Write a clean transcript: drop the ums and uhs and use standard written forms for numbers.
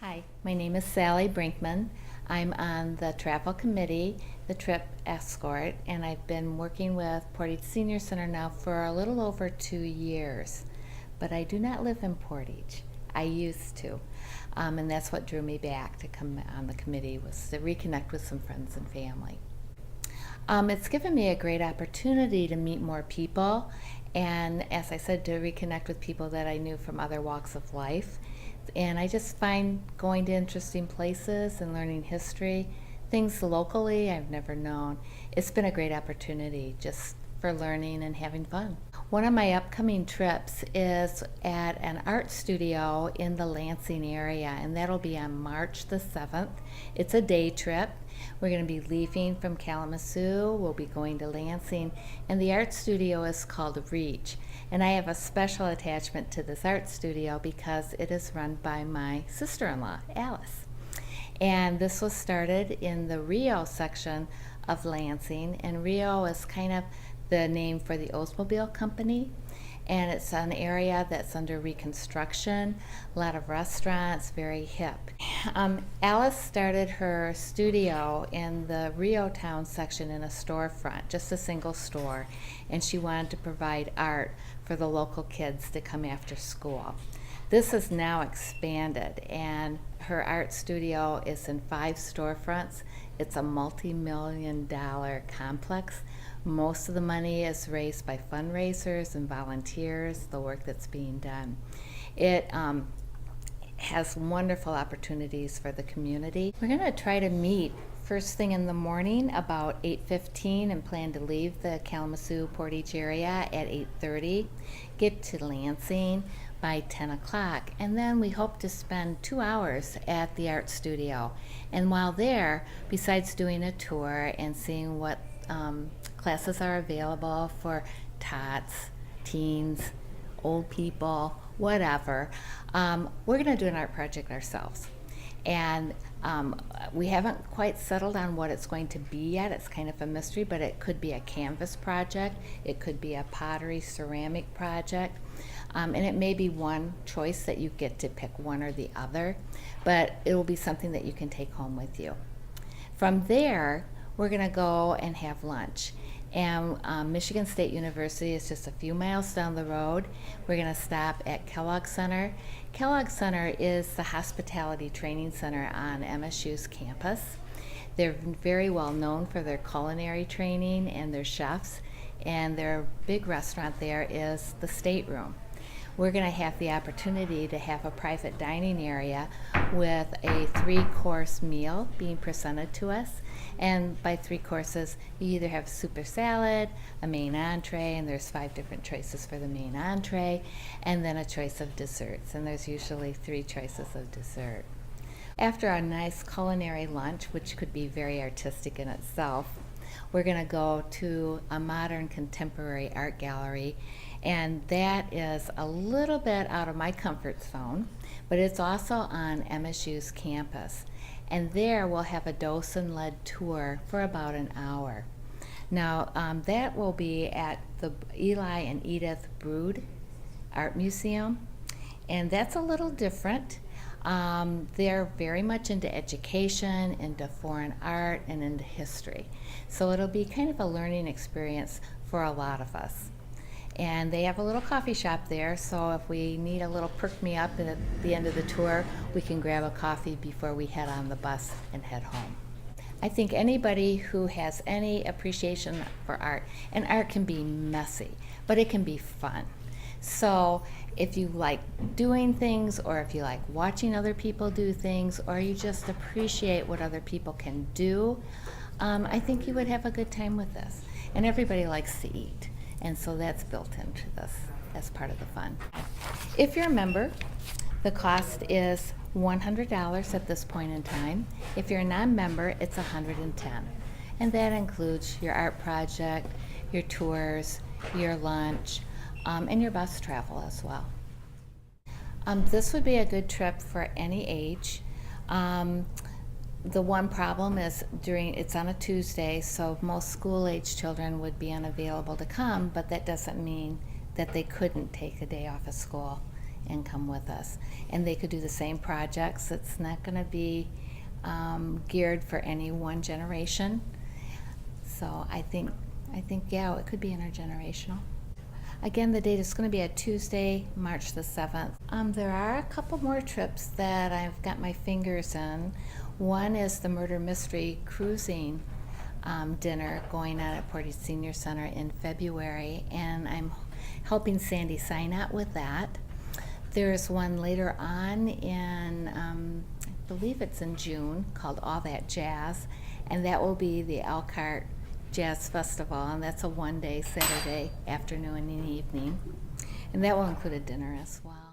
Hi, my name is Sally Brinkman. I'm on the travel committee, the trip Escort, and I've been working with Portage Senior Center now for a little over 2 years. But I do not live in Portage. I used to. And that's what drew me back to come on the committee, was to reconnect with some friends and family. It's given me a great opportunity to meet more people and, as I said, to reconnect with people that I knew from other walks of life. And I just find going to interesting places and learning history, things locally I've never known. It's been a great opportunity just for learning and having fun. One of my upcoming trips is at an art studio in the Lansing area, and that'll be on March the 7th. It's a day trip. We're going to be leaving from Kalamazoo. We'll be going to Lansing, and the art studio is called Reach. And I have a special attachment to this art studio because it is run by my sister-in-law, Alice. And this was started in the Rio section of Lansing, and Rio is kind of the name for the Oldsmobile company, and it's an area that's under reconstruction, a lot of restaurants, very hip. Alice started her studio in the Rio town section in a storefront, just a single store, and she wanted to provide art for the local kids to come after school. This has now expanded, and her art studio is in 5 storefronts. It's a multi-million-dollar complex. Most of the money is raised by fundraisers and volunteers, the work that's being done. It has wonderful opportunities for the community. We're going to try to meet first thing in the morning about 8:15 and plan to leave the Kalamazoo-Portage area at 8:30, get to Lansing by 10 o'clock, and then we hope to spend 2 hours at the art studio. And while there, besides doing a tour and seeing what classes are available for tots, teens, old people, whatever, we're going to do an art project ourselves. And we haven't quite settled on what it's going to be yet. It's kind of a mystery, but it could be a canvas project. It could be a pottery ceramic project. And it may be one choice that you get to pick one or the other, but it will be something that you can take home with you. From there, we're going to go and have lunch. And Michigan State University is just a few miles down the road. We're going to stop at Kellogg Center. Kellogg Center is the hospitality training center on MSU's campus. They're very well known for their culinary training and their chefs, and their big restaurant there is the State Room. We're going to have the opportunity to have a private dining area with a 3-course meal being presented to us. And by 3 courses, you either have soup or salad, a main entree, and there's 5 different choices for the main entree, and then a choice of desserts, and there's usually 3 choices of dessert. After a nice culinary lunch, which could be very artistic in itself, we're going to go to a modern contemporary art gallery, and that is a little bit out of my comfort zone, but it's also on MSU's campus. And there we'll have a docent-led tour for about an hour. Now, that will be at the Eli and Edith Brood Art Museum, and that's a little different. They're very much into education, into foreign art, and into history. So it'll be kind of a learning experience for a lot of us. And they have a little coffee shop there, so if we need a little perk-me-up at the end of the tour, we can grab a coffee before we head on the bus and head home. I think anybody who has any appreciation for art, and art can be messy, but it can be fun. So if you like doing things, or if you like watching other people do things, or you just appreciate what other people can do, I think you would have a good time with this. And everybody likes to eat, and so that's built into this as part of the fun. If you're a member, the cost is $100 at this point in time. If you're a non-member, it's $110. And that includes your art project, your tours, your lunch, and your bus travel as well. This would be a good trip for any age. The one problem is it's on a Tuesday, so most school-age children would be unavailable to come, but that doesn't mean that they couldn't take a day off of school and come with us. And they could do the same projects. It's not going to be geared for any one generation. So I think, yeah, it could be intergenerational. Again, the date is going to be a Tuesday, March the 7th. There are a couple more trips that I've got my fingers in. One is the Murder Mystery Cruising dinner going on at Portage Senior Center in February, and I'm helping Sandy Sinat with that. There's one later on in, I believe it's in June, called All That Jazz, and that will be the Elkhart Jazz Festival, and that's a one-day Saturday afternoon and evening, and that will include a dinner as well.